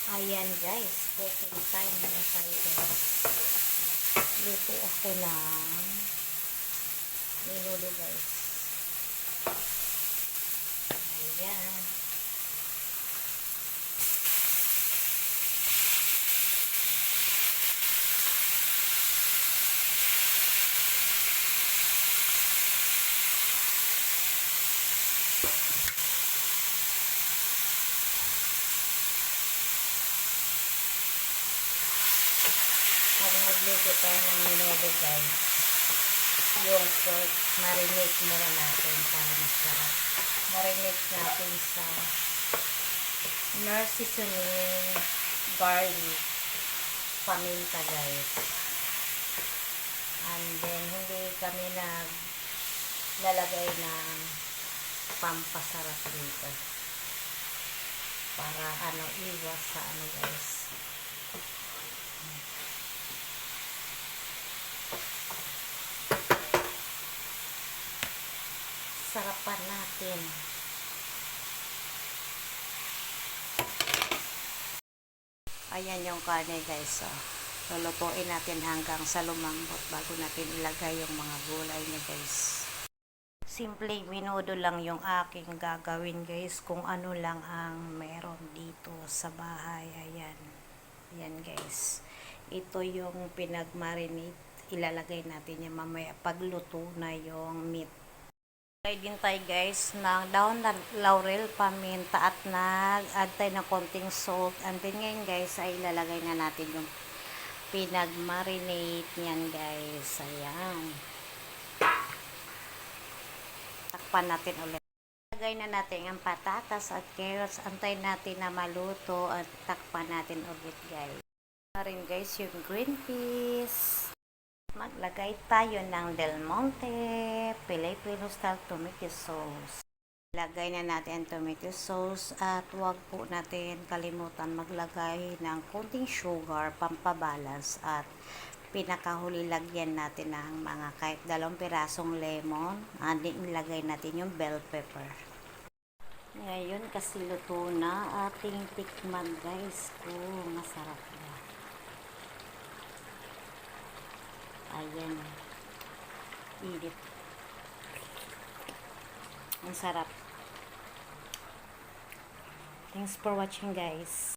Ayan guys, cooking time na tayo guys. Luto ako ng menudo guys. Ayan. Pag nagluto tayo ng menudo guys, yung pork, marinate muna natin para masarap. Marinate natin sa nor seasoning, garlic, paminta guys. And then, hindi kami naglalagay ng pampasarap dito. Para iwas sa guys. Sarapan natin. Ayan yung karne guys. Lulutuin natin hanggang sa lumambot bago natin ilagay yung mga gulay niya guys. Simple menudo lang yung aking gagawin guys. Kung ano lang ang meron dito sa bahay. Ayan. Ayan guys. Ito yung pinag-marinate. Ilalagay natin yung mamaya pagluto na yung meat. Ilagay din tayo guys ng daon ng laurel, paminta at nag-add tayo ng konting salt. And then ngayon guys ay ilalagay na natin yung pinag-marinate niyan guys. Ayan. Takpan natin ulit. Ilagay na natin ang patatas at carrots. Antayin natin na maluto at takpan natin ulit guys. Na rin guys yung green peas. Maglagay tayo ng Del Monte Filipino style tomato sauce. Ilagay na natin ang tomato sauce at huwag po natin kalimutan maglagay ng konting sugar, pampabalance at pinakahuli lagyan natin ng mga kahit 2 pirasong lemon at ilagay natin yung bell pepper. Ngayon kasi luto na ating tikman guys. Masarap na. Ayan. Init. Ang sarap. Thanks for watching guys.